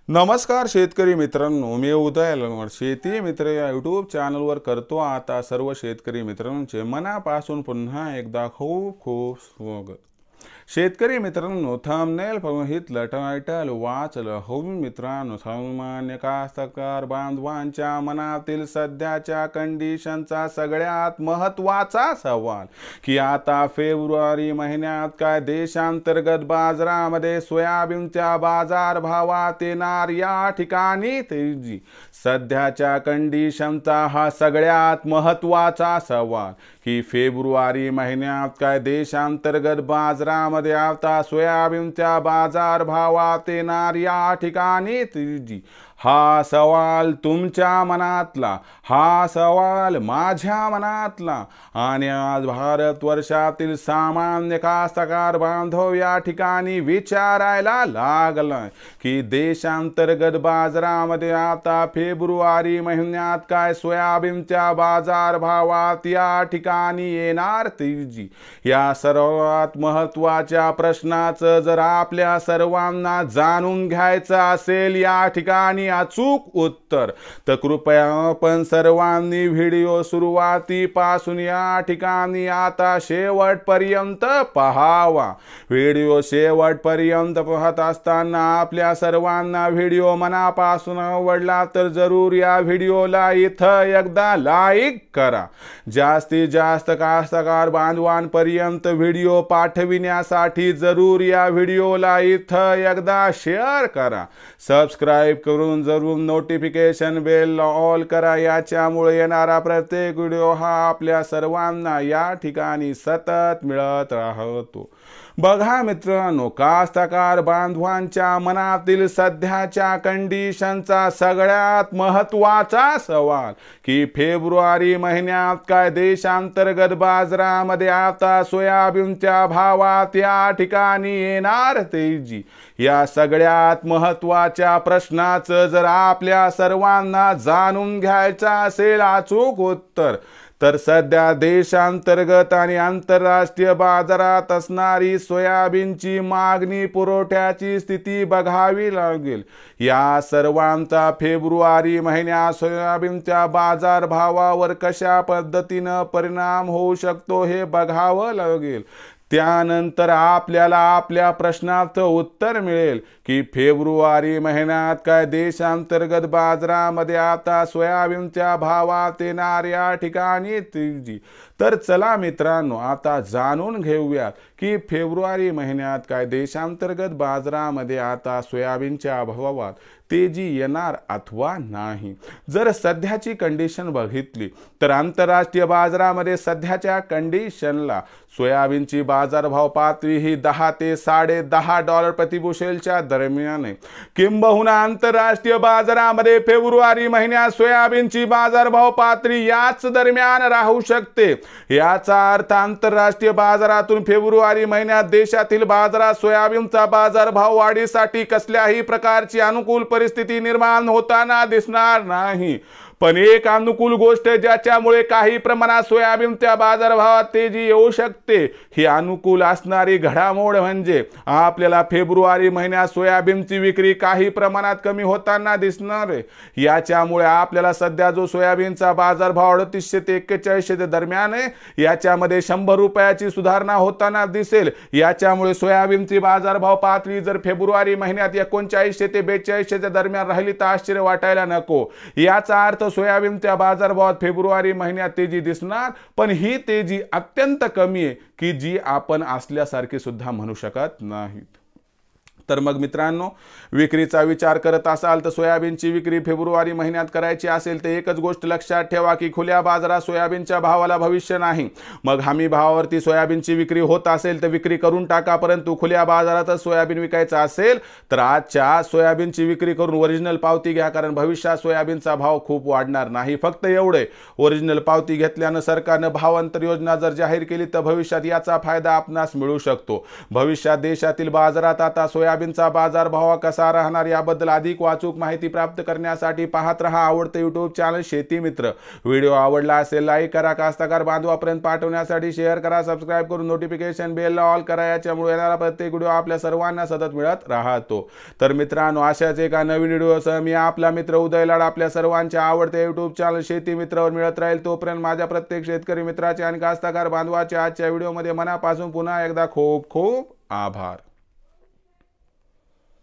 नमस्कार शेतकरी मित्रांनो, मी उदय लंगवड शेती मित्र या यूट्यूब चॅनलवर करतो आता सर्व शेतकरी मित्रांचे मनापासून पुन्हा एकदा खूप खूप स्वागत। शेतकरी मित्रांनो, थंबनेल बघितलं, टायटल वाचलं, हो मित्रांनो, सामान्य कास्तकार बांधवांच्या मनातील सध्याच्या कंडिशनचा सगळ्यात महत्त्वाचा सवाल की आता फेब्रुवारी महिन्यात काय देशांतर्गत बाजारामध्ये सोयाबीनच्या बाजारभावात येणार या ठिकाणी तेजी। सध्याच्या कंडिशनचा हा सगळ्यात महत्त्वाचा सवाल की फेब्रुवारी महिन्यात काय देशांतर्गत बाजारामध्ये आता सोयाबीनच्या बाजारभावात येणार या ठिकाणी तेजी। हा सवाल तुमच्या मनातला, हा सवाल माझ्या मनातला आणि आज भारतवर्षातील सामान्य कास्तकार बांधव या ठिकाणी विचारायला लागलाय की देशांतर्गत बाजारामध्ये आता फेब्रुवारी महिन्यात काय सोयाबीनच्या बाजारभावात या ठिकाणी येणार तेजी। या सर्वात महत्त्वाच्या प्रश्नाचं जर आपल्या सर्वांना जाणून घ्यायचं असेल या ठिकाणी अचूक उत्तर, तर कृपया आपण सर्वांनी व्हिडिओ सुरुवातीपासून या ठिकाणी आता शेवटपर्यंत पहावा। व्हिडिओ शेवटपर्यंत पाहत असताना आपल्या सर्वांना व्हिडिओ मनापासून आवडला तर जरूर या व्हिडिओला इथं एकदा लाईक करा। जास्तीत जास्त कास्तकार बांधवांपर्यंत व्हिडिओ पाठविण्यासाठी जरूर या व्हिडिओला इथं एकदा शेअर करा। सबस्क्राइब करून जरूर नोटिफिकेशन बेल ऑल करा, याच्यामुळे येणारा प्रत्येक व्हिडिओ हा आपल्या सर्वांना या ठिकाणी सतत मिळत राहतो। बघा मित्रांनो, कास्तकार बांधवांच्या मनातील सध्याच्या कंडिशनचा सगळ्यात महत्त्वाचा सवाल की फेब्रुवारी महिन्यात काय देशांतर्गत बाजारामध्ये आता सोयाबीनच्या भावात या ठिकाणी येणार तेजी। या सगळ्यात महत्त्वाच्या प्रश्नाचं जर आपल्या सर्वांना जाणून घ्यायचं असेल अचूक उत्तर, तर सध्या देशांतर्गत आणि आंतरराष्ट्रीय बाजारात असणारी सोयाबीनची मागणी पुरवठ्याची स्थिती बघावी लागेल। या सर्वांचा फेब्रुवारी महिन्यात सोयाबीनच्या बाजारभावावर कशा पद्धतीने परिणाम होऊ शकतो हे बघावं लागेल। त्यानंतर आपल्याला आपल्या प्रश्नाचं उत्तर मिळेल की फेब्रुवारी महिन्यात काय देशांतर्गत बाजारामध्ये आता सोयाबीनच्या भावात येणार या ठिकाणी तेजी। तर चला मित्रांनो, आता जाणून घेऊयात की फेब्रुवारी महिन्यात काय देशांतर्गत बाजारामध्ये आता सोयाबीनच्या भावात तेजी येणार अथवा नाही। जर सध्याची कंडिशन बघितली तर आंतरराष्ट्रीय बाजारामध्ये सध्याच्या कंडिशनला सोयाबीनची बाजारभाव पातळी ही 10 ते $10.5 प्रति बुशेलच्या दरम्यान आहे। किंबहुना आंतरराष्ट्रीय बाजारामध्ये फेब्रुवारी महिन्यात सोयाबीनची बाजारभाव पातळी याच दरम्यान राहू शकते। याचा अर्थ आंतरराष्ट्रीय बाजारातून फेब्रुवारी महिन्यात देशातील बाजारात सोयाबीनचा बाजारभाव वाढीसाठी कसल्याही प्रकारची अनुकूल परिस्थिती निर्माण होताना दिसणार नाही। पण एक अनुकूल गोष्ट ज्याच्यामुळे काही प्रमाणात सोयाबीनच्या बाजारभावात तेजी येऊ शकते, ही अनुकूल असणारी घडामोड म्हणजे आपल्याला फेब्रुवारी महिन्यात सोयाबीनची विक्री काही प्रमाणात कमी होताना दिसणार आहे। याच्यामुळे आपल्याला सध्या जो सोयाबीनचा बाजारभाव 3800 ते 4100 दरम्यान आहे, याच्यामध्ये 100 रुपयाची सुधारणा होताना दिसेल। याच्यामुळे सोयाबीनची बाजारभाव पातळी जर फेब्रुवारी महिन्यात 3900 ते 4200 दरम्यान राहिली तर आश्चर्य वाटायला नको। याचा अर्थ सोयाबीनच्या बाजारभावात फेब्रुवारी महिन्यात तेजी दिसणार, पण ही तेजी अत्यंत कमी आहे की जी आपण असल्यासारखी सुद्धा म्हणू शकत नाहीत। तर मग मित्रांनो, विक्रीचा विचार करत असाल तर सोयाबीनची विक्री फेब्रुवारी महिन्यात करायची असेल तर एकच गोष्ट लक्षात ठेवा की खुल्या बाजारात सोयाबीनच्या भावाला भविष्य नाही। मग हमी भावावरती सोयाबीनची विक्री होत असेल तर विक्री करून टाका, परंतु खुल्या बाजारातच सोयाबीन विकायचं असेल तर आजच्या सोयाबीनची विक्री करून ओरिजिनल पावती घ्या, कारण भविष्यात सोयाबीनचा भाव खूप वाढणार नाही। फक्त एवढे, ओरिजिनल पावती घेतल्यानं सरकारनं भावांतर योजना जर जाहीर केली तर भविष्यात याचा फायदा आपणास मिळू शकतो। भविष्यात देशातील बाजारात आता सोयाबीन सोयाबीनचा बाजारभाव कसा राहणार याबद्दल अधिक अचूक माहिती प्राप्त करण्यासाठी पाहत रहा आवडते यूट्यूब चॅनल शेती मित्र। व्हिडिओ आवडला असेल लाईक करा, कास्तकार बांधवापर्यंत पाठवण्यासाठी शेअर करा, सबस्क्राईब करून नोटिफिकेशन बेल ऑल करा, याच्यामुळे येणारा प्रत्येक व्हिडिओ आपल्या सर्वांना सतत मिळत राहतो। तर मित्रांनो, अशाच एका नवीन व्हिडिओसह मी आपला मित्र उदय लाड आपल्या सर्वांच्या आवडते यूट्यूब चॅनल शेती मित्रावर मिळत राहील। तोपर्यंत माझ्या प्रत्येक शेतकरी मित्राचे आणि कास्तकार बांधवाचे आजच्या व्हिडिओमध्ये मनापासून पुन्हा एकदा खूप खूप आभार।